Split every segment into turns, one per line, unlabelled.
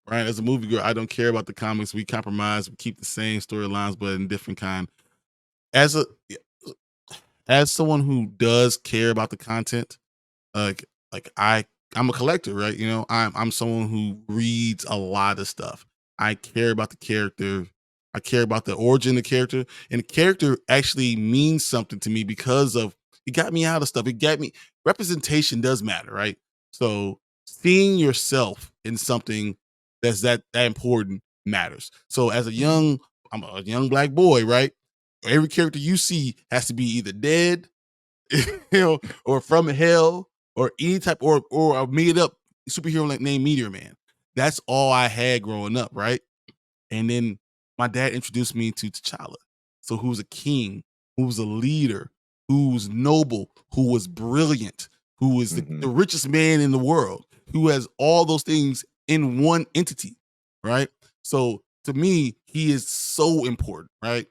right? As a movie girl, I don't care about the comics. We compromise, we keep the same storylines, but in different kind. As a as someone who does care about the content, like I'm a collector, right? I'm someone who reads a lot of stuff. I care about the character. I care about the origin of the character, and the character actually means something to me because of it got me out of stuff. It got me representation does matter, right? So seeing yourself in something that important matters. So as I'm a young black boy, right? Every character you see has to be either dead, or from hell, or any type, or a made up superhero like named Meteor Man. That's all I had growing up, right? And then my dad introduced me to T'Challa. So who's a king, who's a leader, who's noble, who was brilliant, who is the richest man in the world, who has all those things in one entity, right? So to me, he is so important, right?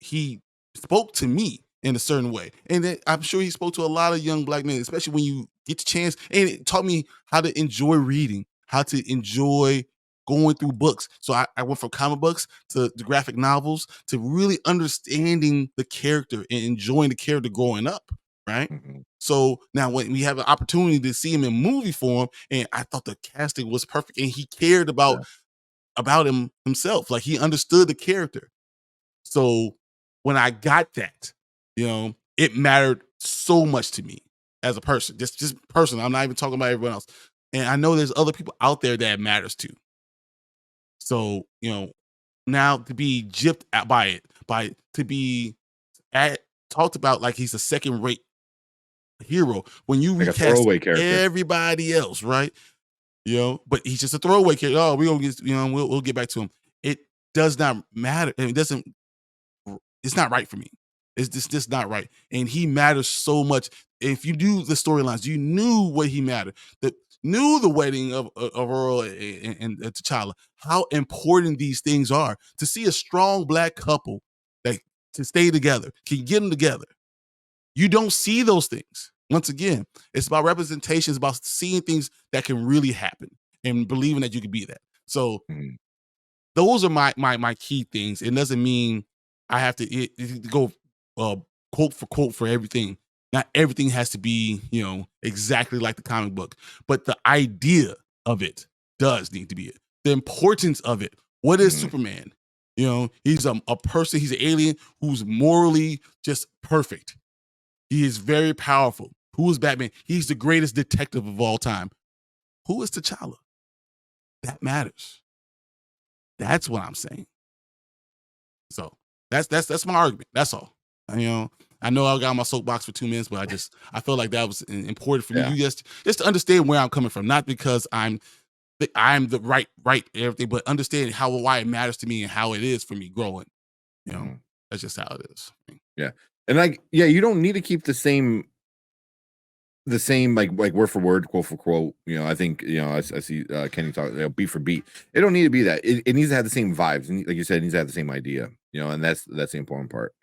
He spoke to me in a certain way. And then I'm sure he spoke to a lot of young black men, especially when you get the chance. And it taught me how to enjoy reading, how to enjoy going through books. So I went from comic books to the graphic novels to really understanding the character and enjoying the character growing up. Right. So now when we have an opportunity to see him in movie form, and I thought the casting was perfect, and he cared about him himself. Like he understood the character. So when I got that, it mattered so much to me as a person, just personal. I'm not even talking about everyone else. And I know there's other people out there that it matters to. So, now to be gypped by it, to be talked about like he's a second rate hero when you
Like a
recast
throwaway character.
everybody else, right? But he's just a throwaway character. Oh, we gonna get, we'll get back to him. It does not matter. It doesn't. It's not right for me. It's just not right. And he matters so much. If you do the storylines, you knew what he mattered. Knew the wedding of Earl and T'Challa, how important these things are. To see a strong black couple that to stay together, can get them together. You don't see those things. Once again, it's about representation. It's about seeing things that can really happen and believing that you can be that. So those are my key things. It doesn't mean I have to go quote for quote for everything. Not everything has to be, exactly like the comic book, but the idea of it does need to be it. The importance of it. What is Superman? He's a person, he's an alien who's morally just perfect. He is very powerful. Who is Batman? He's the greatest detective of all time. Who is T'Challa? That matters. That's what I'm saying. So that's my argument. That's all. I know I got my soapbox for 2 minutes, but I feel like that was important for me. You just to understand where I'm coming from, not because I'm the right everything, but understanding why it matters to me and how it is for me growing. That's just how it is.
Yeah, and you don't need to keep the same like word for word, quote for quote. I think I see Kenny talk beat for beat. It don't need to be that. It needs to have the same vibes, and like you said, it needs to have the same idea. And that's the important part.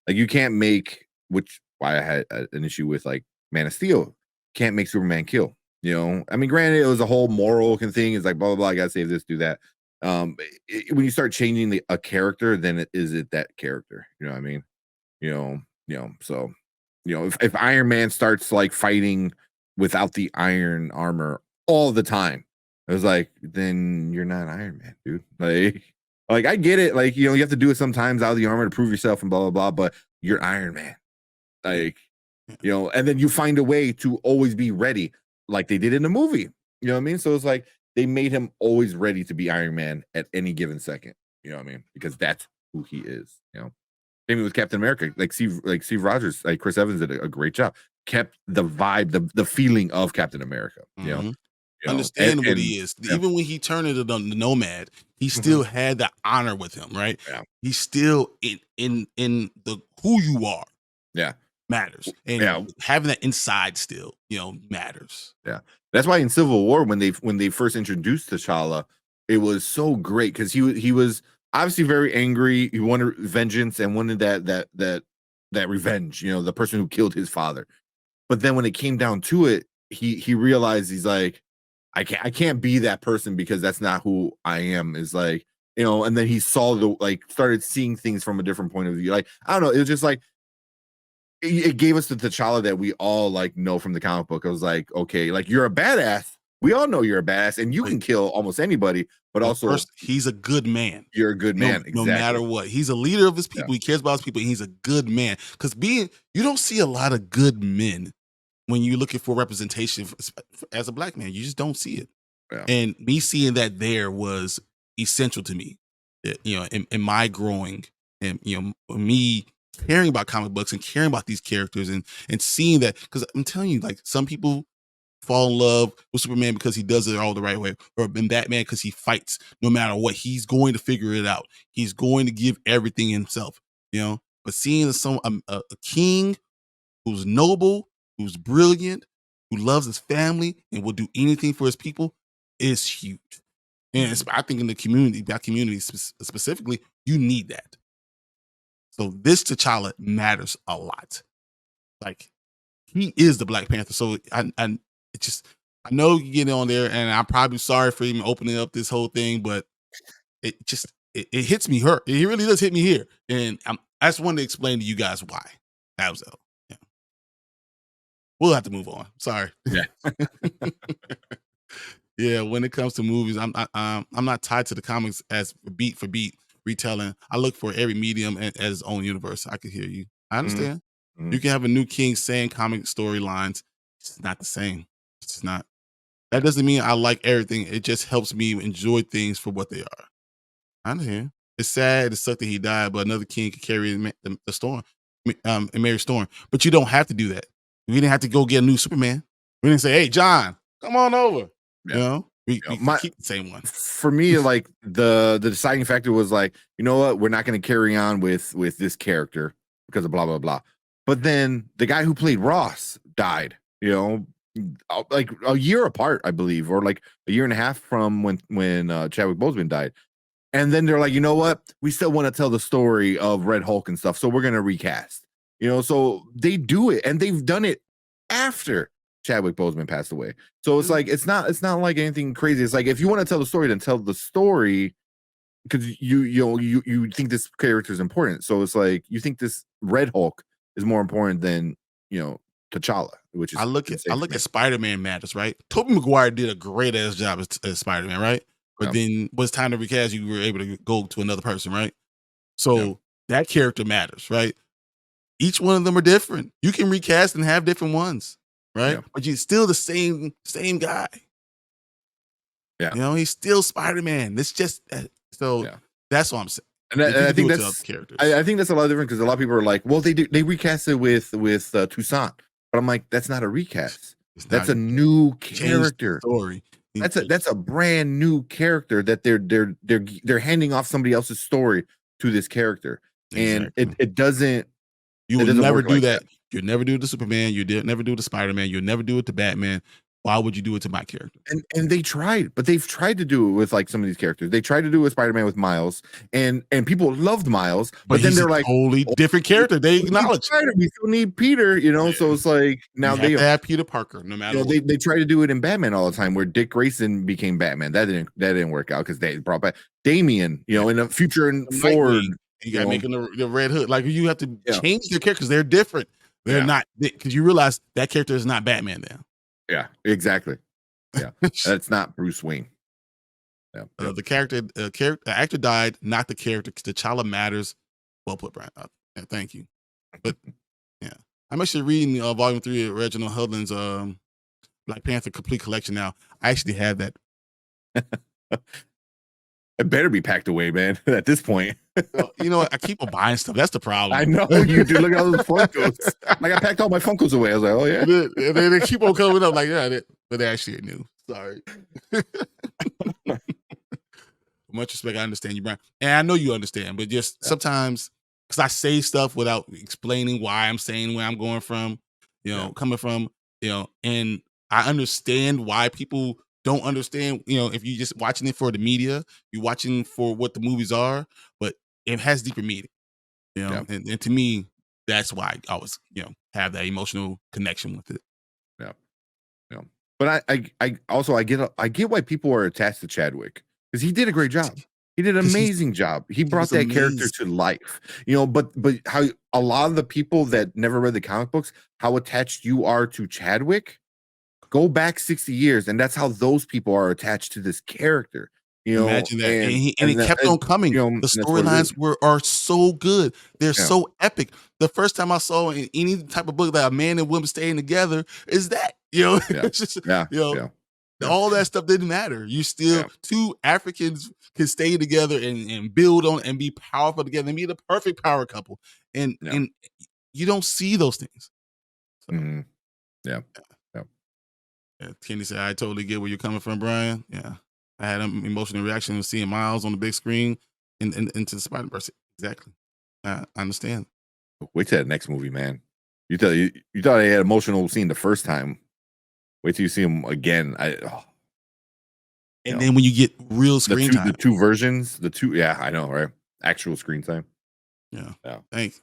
Like you can't make, which why I had an issue with like Man of Steel. Can't make Superman kill. I mean, granted, it was a whole moral thing. It's like blah blah blah. I gotta save this, do that. When you start changing a character, then is it that character? You know what I mean? So. If Iron Man starts like fighting without the iron armor all the time, it was like, then you're not Iron Man, dude. Like I get it. Like, you have to do it sometimes out of the armor to prove yourself and blah, blah, blah, but you're Iron Man. Like, and then you find a way to always be ready like they did in the movie. You know what I mean? So it's like they made him always ready to be Iron Man at any given second. You know what I mean? Because that's who he is, Maybe with Captain America, like Steve Rogers, like Chris Evans did a great job. Kept the vibe, the feeling of Captain America.
Understand what he is. Even when he turned into the Nomad, he still had that honor with him, right?
Yeah.
He's still in the who you are.
Yeah.
Matters. And having that inside still, matters.
Yeah. That's why in Civil War, when they first introduced T'Challa, it was so great because he was obviously very angry. He wanted vengeance and wanted that revenge, the person who killed his father. But then when it came down to it, he realized he's like, I can't be that person because that's not who I am. Is like, you know, and then he saw the like started seeing things from a different point of view. Like, I don't know, it was just like it gave us the T'Challa that we all like know from the comic book. I was like, okay, like you're a badass. We all know you're a badass and you
But
can kill almost anybody, but
well,
also
first, he's a good man.
you're a good man.
No matter
Exactly.
what. He's a leader of his
Yeah.
people. He cares about his people, and he's a good man. Because you don't see a lot of good men when you're looking for representation as a black man. You just don't see it.
Yeah.
And me seeing that there was essential to me. You know, in my growing and me caring about comic books and caring about these characters and seeing that, because I'm telling you, like some people fall in love with Superman because he does it all the right way, or in Batman because he fights no matter what. He's going to figure it out. He's going to give everything himself, you know. But seeing a king who's noble, who's brilliant, who loves his family and will do anything for his people is huge. And
Mhm.
I think in the community, that community specifically, you need that. So this T'Challa matters a lot. Like he is the Black Panther. So it just I know you get on there, and I'm probably sorry for even opening up this whole thing, but it hits me hurt. It really does hit me here, and I just wanted to explain to you guys why. That was all. Yeah. We'll have to move on. Sorry.
Yeah.
Yeah, when it comes to movies, I'm not tied to the comics as beat for beat retelling. I look for every medium as its own universe. I can hear you. I
Mhm.
understand. You
Mhm.
can have a new king saying comic storylines. It's not the same. It's just not. That
Yeah.
doesn't mean I like everything. It just helps me enjoy things for what they are. I understand. It's sad. It sucked that he died, but another king could carry the storm, and Mary Storm. But you don't have to do that. We didn't have to go get a new Superman. We didn't say, "Hey, John, come on over." You
Yeah.
know,
You know,
we could
my
keep the same one.
for me, like the deciding factor was like, you know what, we're not going to carry on with this character because of blah blah blah. But then the guy who played Ross died. You know, like a year apart, I believe, or like a year and a half from when Chadwick Boseman died. And then they're like, you know what, we still want to tell the story of Red Hulk and stuff, so we're going to recast. You know, so they do it, and they've done it after Chadwick Boseman passed away. So it's like it's not like anything crazy. It's like if you want to tell the story, then tell the story because you think this character is important. So it's like you think this Red Hulk is more important than you know T'Challa, which
I
is
look at I
insane to
look
me.
at Spider-Man matters, right? Tobey Maguire did a great ass job as Spider-Man, right? But
Yeah,
then when it's time to recast, you were able to go to another person, right?
yeah,
So that character matters, right? Each one of them are different. You can recast and have different ones, right?
yeah,
But you're still the same guy.
yeah,
You know, he's still Spider-Man. It's just so
yeah.
that's what I'm saying.
And
You
I
can do
think
it to other
that's
characters.
I think that's a lot different because a lot of people are like, well, they recast it with Toussaint, but I'm like, that's not a recast.
It's
That's
not
a new
change the
character.
story.
That's a brand new character that they're handing off somebody else's story to this character, and
Exactly. You
it
will
doesn't
never
work
do
like that.
that. You'll never do it to Superman. Never do it to Spider-Man. You'll never do it to Batman. Why would you do it to my character?
And they tried, but they've tried to do it with like some of these characters. They tried to do it with Spider-Man with Miles, and people loved Miles,
But
but then
he's a
they're like,
totally
oh,
different
we
character. They
still need
acknowledge.
Spider, we still need Peter, you know. So
Yeah.
it's like
You
now
have
they
to have Peter Parker no
you
matter
know
what.
they try to do it in Batman all the time where Dick Grayson became Batman. That didn't work out because they brought back Damian, you
Yeah.
know, in the future in Ford,
Nightwing. You
you
gotta
know.
make him the Red Hood. Like you have to
Yeah,
change their characters. They're different. They're
yeah,
not because you realize that character is not Batman then.
yeah, exactly. Yeah, that's not Bruce Wayne. Yeah, yep,
The actor died, not the character. 'Cause T'Challa matters. Well put, Brian. Yeah, thank you. But yeah, I'm actually reading Volume 3 of Reginald Hudlin's Black Panther Complete Collection now. I actually have that.
it better be packed away, man. At this point,
You know what? I keep on buying stuff. That's the
I
problem.
know you do. Look at all those Funkos. Like I packed all my Funkos away. I was like, oh yeah.
They keep on coming up like, yeah, but they actually are new. Sorry. Much respect. I understand you, Brian. And I know you understand, but just
Yeah,
sometimes because I say stuff without explaining why I'm saying where I'm going from,
yeah,
coming from, and I understand why people don't understand, if you're just watching it for the media, you're watching for what the movies are, but it has deeper meaning,
yeah,
and to me, that's why I always, have that emotional connection with it.
yeah, yeah. But I also I get why people are attached to Chadwick because he did a great job. He did an
Because
amazing job. He
he
brought
was
that character to
amazing.
life, but how a lot of the people that never read the comic books, how attached you are to Chadwick, go back 60 years, and that's how those people are attached to this character,
Imagine that, and
and
it kept on coming.
and
The
that's what it is.
storylines are so good. They're
Yeah,
so epic. The first time I saw in any type of book that a man and woman staying together is that,
yeah,
it's just,
yeah,
you know,
yeah, yeah,
all that stuff didn't matter. You still
yeah,
two Africans can stay together and build on and be powerful together and be the perfect power couple.
yeah,
And you don't see those things. So
mhm, yeah, yeah,
yeah, Kenny said, I totally get where you're coming from, Brian. Yeah. I had an emotional reaction of seeing Miles on the big screen into the Spider-Verse. Exactly. I understand.
wait till that next movie, man. You thought I had emotional scene the first time. Wait till you see him again. You
And
know,
then when you get real screen
the
time,
2 versions, the 2 yeah, I know, right? Actual screen time.
yeah.
Yeah.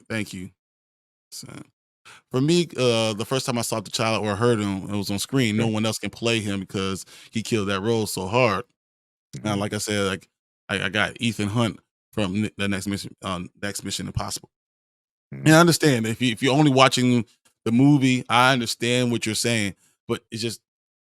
Thank you. So, for me, the first time I saw the child or heard him, it was on screen. No
Yeah.
one else can play him because he killed that role so hard.
Mhm.
Like I said, like I got Ethan Hunt from the next Mission Impossible. And
Mhm.
I understand if you're only watching the movie, I understand what you're saying, but it's just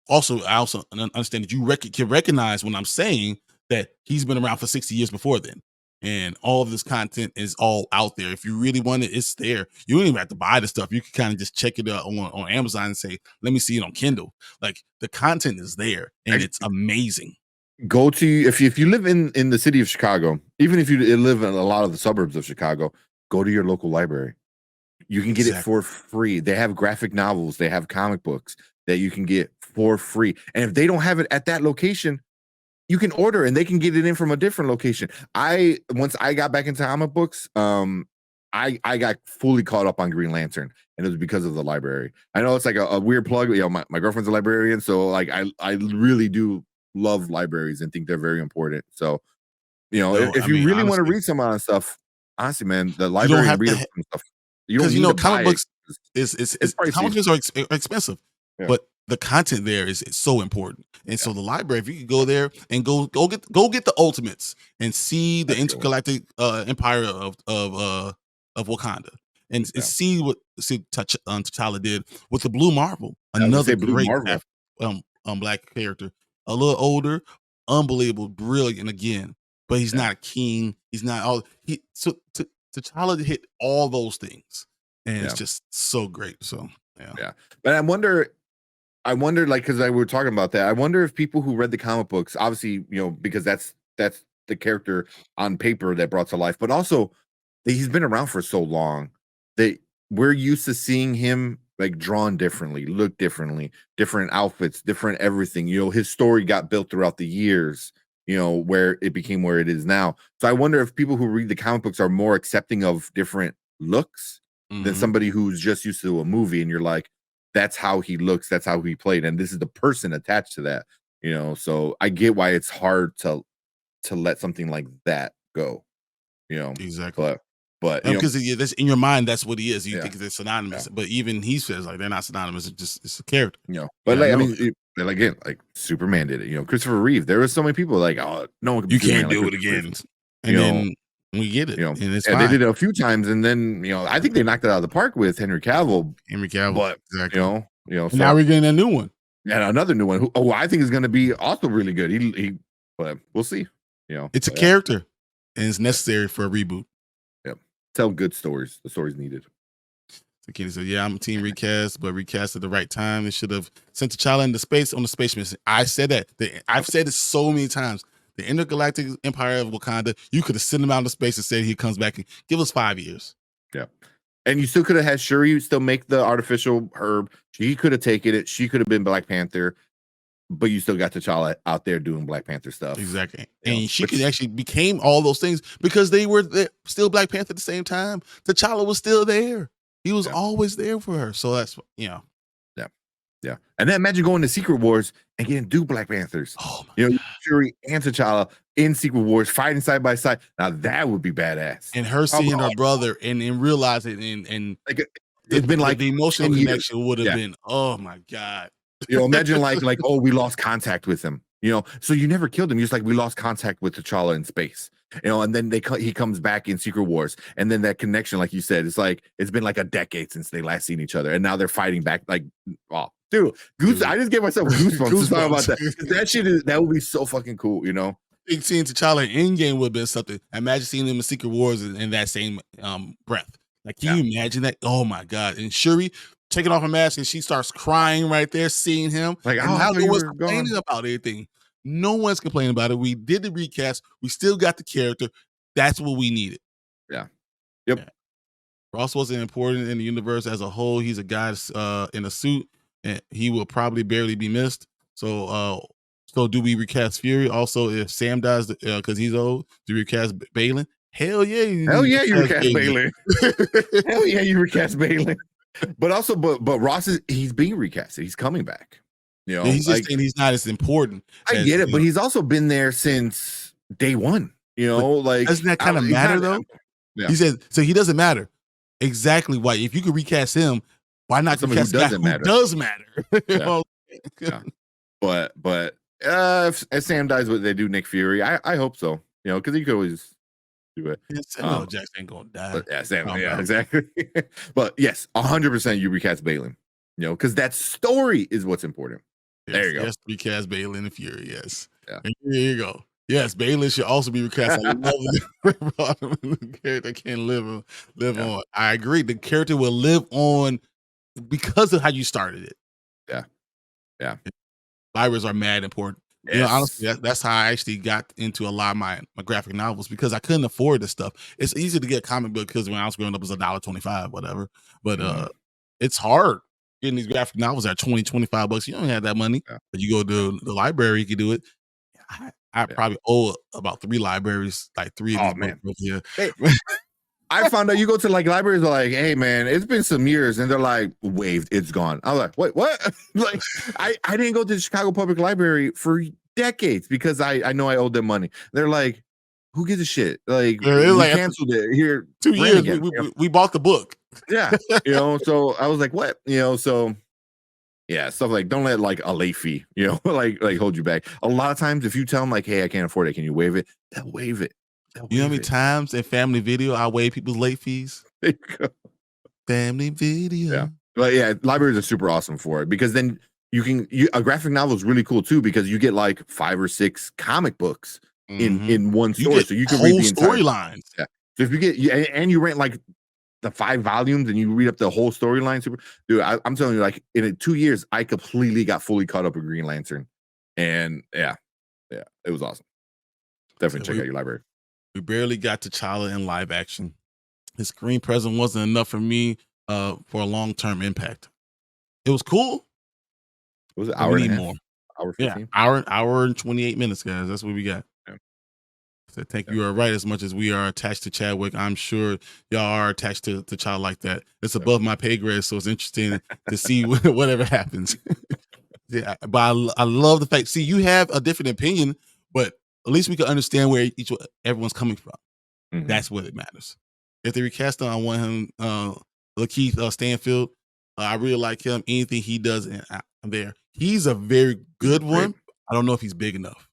also I also understand that you can recognize when I'm saying that he's been around for 60 years before then. And all of this content is all out there. If you really want it, it's there. You don't even have to buy the stuff. You can kind of just check it out on Amazon and say, let me see it on Kindle. Like the content is there and
Actually,
it's amazing.
go to if you live in the city of Chicago, even if you live in a lot of the suburbs of Chicago, go to your local library. You can get it
Exactly.
for free. They have graphic novels, they have comic books that you can get for free. And if they don't have it at that location, you can order and they can get it in from a different location. I once I got back into comic books, I got fully caught up on Green Lantern, and it was because of the library. I know it's like a weird plug. My girlfriend's a librarian, so like I really do love libraries and think they're very important. So
No,
if
I
you
mean,
really want to
honestly,
read some of that stuff, honestly, man, the
you don't
library and
have
read
to
some stuff. You don't
because
need to
comic
buy it.
books
'Cause
is
it's
comic
pricey.
books are expensive,
Yeah,
but the content there is so important. And
yeah,
so the library, if you could go there and go get the ultimates and see the
that's a good one.
intergalactic empire of Wakanda and
Yeah,
see T'Challa did with the Blue Marvel,
I was gonna
another
say Blue
great
Marvel.
black character, a little older, unbelievable, brilliant again, but he's
Yeah,
not a king. He's not all he so T'Challa hit all those things, and it's
yeah,
just so great. So yeah,
yeah. But I wonder, like, because I were talking about that. I wonder if people who read the comic books, obviously, because that's the character on paper that brought to life, but also that he's been around for so long that we're used to seeing him like drawn differently, look differently, different outfits, different everything. His story got built throughout the years. Where it became where it is now. So I wonder if people who read the comic books are more accepting of different looks than
hmm
somebody who's just used to a movie, and you're like, that's how he looks, that's how he played, and this is the person attached to that. So I get why it's hard to let something like that go. you know
exactly.
but but
Because that's in your mind, that's what he is. You
yeah,
think they're
yeah,
synonymous, but even he says like they're not synonymous. It's a character. You
but
got to
like, I
know
mean,
that.
and again, like Superman did it. Christopher Reeve, there was so many people like, oh, no one can be
You
Superman
can't
like
do it
Christopher Reeve.
again,
you
and
know
then we get it, and it's
yeah, they
fine.
did it a few times, and then I think they knocked it out of the park with Henry Cavill.
Henry Cavill,
But
exactly. And now
so,
we're getting a new one.
and another new one who I think is going to be also really good. He But we'll see.
It's a
But yeah,
character, and it's
yeah,
necessary for a reboot.
yeah. Tell good stories. The stories needed.
So Kenny said, "Yeah, I'm a team recast, but recast at the right time. They should have sent T'Challa into space on the space mission." I said that. I've said it so many times. The intergalactic empire of Wakanda. You could have sent him out into space and said he comes back and give us 5 years.
Yeah. And you still could have had Shuri still make the artificial herb. She could have taken it. She could have been Black Panther, but you still got T'Challa out there doing Black Panther stuff.
Exactly. And she could
Which
actually became all those things because they were still Black Panther at the same time. T'Challa was still there. He was
yeah,
always there for her. So that's
yeah, yeah. And then imagine going to Secret Wars and getting two Black Panthers.
oh my
Shuri and T'Challa in Secret Wars fighting side by side. Now that would be badass.
and her
How
seeing
about
her brother and realizing and
like
the,
it's been
the,
like
the emotional
10 years.
connection would have
Yeah.
been, oh my God.
You know, imagine like, oh, we lost contact with him. You know, so you never killed him. You're just like, we lost contact with T'Challa in space. You know, and then he comes back in Secret Wars, and then that connection, like you said, it's like it's been like a decade since they last seen each other, and now they're fighting back. Like, oh, dude,
Dude.
I just gave myself goosebumps to talk about that.
Goosebumps.
That shit is that would be so fucking cool. You know,
think seeing T'Challa in Endgame would have been something. Imagine seeing him in Secret Wars in that same breath. Like, can
Yeah.
you imagine that? Oh my god! And Shuri taking off her mask and she starts crying right there, seeing him.
like,
And
oh, I
now
thought
no
you
one's
were
complaining
gone.
about anything. No one's complaining about it. We did the recast. We still got the character. That's what we needed.
Yeah. Yep.
Yeah. Ross wasn't important in the universe as a whole. He's a guy in a suit, and he will probably barely be missed. So do we recast Fury? Also, if Sam dies because he's old, do we recast Balin? Hell yeah,
Hell
you
yeah, you recast
Balin.
Balin. Hell yeah, you recast Balin. But also, but Ross he's being recasted. He's coming back. You know,
He's just saying he's not as important.
I
As,
get it, but he's also been there since day one. You know, like
doesn't that kind of matter though?
Yeah.
He said so. He doesn't matter. Exactly why. If you could recast him, why not
somebody who
recast a guy
doesn't
who
matter?
does matter?
Yeah. Yeah. But if Sam dies, what they do Nick Fury? I hope so. You know, because he could always do it.
Yeah, Samuel Jackson ain't gonna die.
But yeah, Sam.
Oh,
Yeah,
no.
exactly. But yes, 100% you recast Balin. You know, because that story is what's important.
Yes,
there you go.
Yes, recast Balin and Fury. Yes.
Yeah.
And here you go. Yes, Balin should also be recast. I love the character can live on. I agree. The character will live on because of how you started it.
Yeah. Yeah.
Libraries are mad important.
Yes.
You know, honestly, that's how I actually got into a lot of my graphic novels because I couldn't afford this stuff. It's easy to get a comic book because when I was growing up, it was $1.25, whatever. But it's hard getting these graphic novels at $20-$25. You don't have that money, but you go to the library, you can do it. I probably owe about 3 libraries, like 3 of these books over here.
Hey, I found out you go to like libraries, are like, hey man, it's been some years, and they're like, waived, it's gone. I was like, wait, what? Like, I didn't go to the Chicago Public Library for decades because I know I owed them money. They're like, who gives a shit? Like, we
like
canceled it here.
2 years,
again,
we bought the book.
Yeah, you know. So I was like, what? You know, so. Yeah, stuff like don't let like a late fee, you know, like hold you back. A lot of times, if you tell them like, "Hey, I can't afford it, can you waive it?" They'll waive it.
You know how many times in Family Video I waive people's late fees?
There you go.
Family Video.
Yeah, but yeah, libraries are super awesome for it because then a graphic novel is really cool too because you get like 5 or 6 comic books in one story, so you can read the entire
storylines.
Yeah, so if you get and you rent like the 5 volumes and you read up the whole storyline, dude, I'm telling you, like in 2 years, I completely got fully caught up with Green Lantern, and yeah, it was awesome. Definitely check out your library.
We barely got T'Challa in live action. His screen presence wasn't enough for me for a long-term impact. It was cool.
Was it hour and a half?
More.
Hour 15?
Yeah, hour and 28 minutes, guys. That's what we got.
Yeah.
So think you are right. As much as we are attached to Chadwick, I'm sure y'all are attached to T'Challa like that. It's above my pay grade, so it's interesting to see whatever happens. Yeah, but I love the fact. See, you have a different opinion, but at least we can understand where everyone's coming from.
Mm-hmm.
That's what it matters. If they recast him, I want him, Lakeith Stanfield. I really like him. Anything he does in there, he's a very good one. I don't know if he's big enough.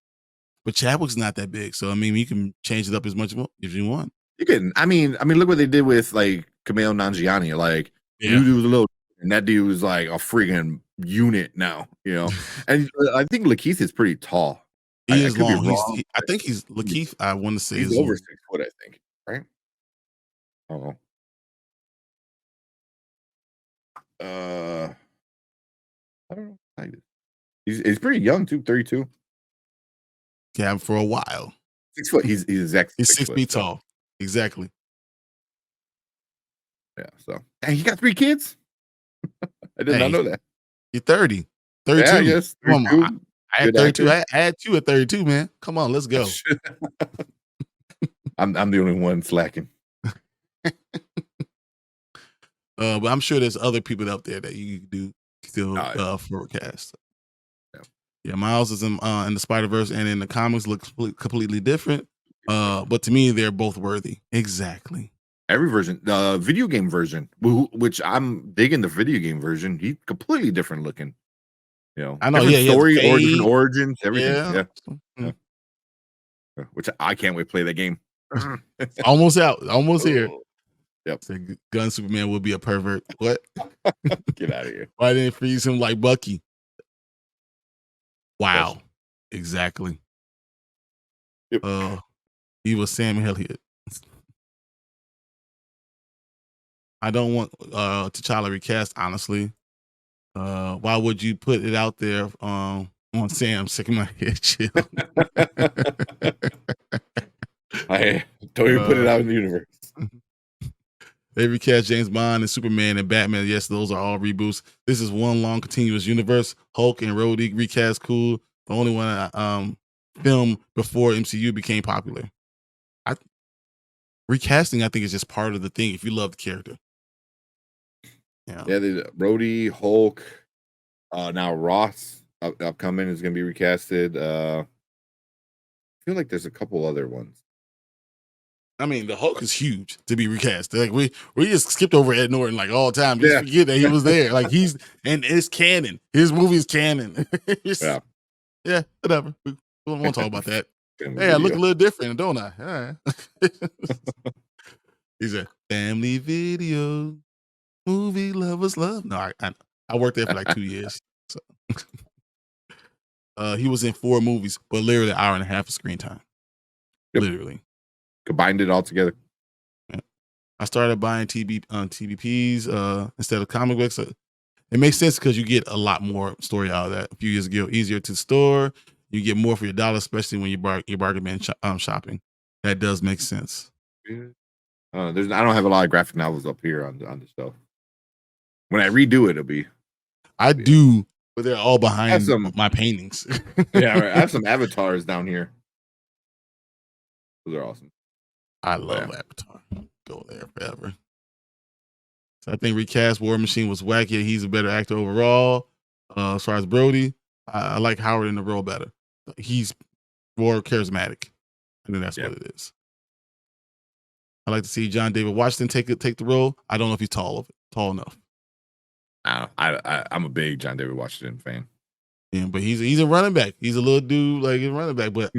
But Chadwick's not that big, so I mean, you can change it up as much as you want.
You can. I mean, look what they did with like Kumail Nanjiani. Like, new dude was a little, and that dude was like a freaking unit now. You know, and I think Lakeith is pretty tall.
He is long. I think he's Lakeith. I want to say
he's over 6 foot. I think, right? Oh. I don't know. He's pretty young too. 32.
Yeah, for a while.
6 foot. He's exactly.
He's 6 feet tall. Exactly.
Yeah. So, and he got 3 kids. I did not know that.
You're 30. 32.
Yeah, yes.
Come on, I had 32. I had you at 32, man. Come on, let's go.
I'm the only one slacking.
But I'm sure there's other people out there that you do still forecast. Yeah, Miles is in the Spider-Verse and in the comics looks completely different. But to me, they're both worthy. Exactly.
Every version, the video game version, which I'm digging the video game version, he's completely different looking.
I know,
different
yeah, he has a
story or different
fade.
origins, everything.
Yeah.
Yeah, yeah.
Mm.
Which I can't wait to play that game.
Almost out, almost here.
Oh, yep.
So Gun Superman will be a pervert. What?
Get out of here.
Why didn't freeze him like Bucky? Wow.
Question.
Exactly.
Yep.
He was Sam Elliott. I don't want T'Challa recast, honestly. Why would you put it out there on Sam shaking my head chill?
I don't even put it
uh,
out in the universe.
they recast James Bond and Superman and Batman. Yes, those are all reboots. This is one long continuous universe. Hulk and Rhodey recast, cool. The only one film before MCU became popular. I recasting, I think, is just part of the thing. If you love the character, yeah.
Yeah, the Rhodey, Hulk, now Ross upcoming is going to be recasted. I feel like there's a couple other ones.
I mean, the Hulk is huge to be recast. Like we just skipped over Ed Norton like all the time. We just
Yeah.
forget that he was there. Like and it's canon. His movie is canon.
Yeah.
Yeah, whatever. We won't talk about that.
Family
Hey, I look a
Video.
little different, don't I? All right. He's a family video movie lovers love. No, I worked there for like 2 years. So he was in 4 movies, but literally an hour and a half of screen time.
Yep.
Literally.
Combined it all together.
Yeah. I started buying TBPs instead of comic books. It makes sense because you get a lot more story out of that. A few years ago, easier to store. You get more for your dollar, especially when you're bargain bin shopping. That does make sense.
Yeah. I don't have a lot of graphic novels up here on the stuff. When I redo it, it'll be.
I do, but they're all
I have
behind my paintings.
Yeah, right. I have some avatars down here. Those are awesome.
I love Avatar. Go there forever. So I think recast War Machine was wacky. He's a better actor overall. As far as Brody, I like Howard in the role better. He's more charismatic. I think that's what it is. I like to see John David Washington take the role. I don't know if he's tall enough.
I'm a big John David Washington fan.
Yeah, but he's a running back. He's a little dude like a running back, but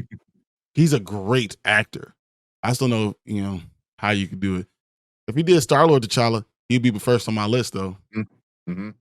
he's a great actor. I still know, how you could do it. If he did Star-Lord T'Challa, he'd be first on my list though.
Mm-hmm.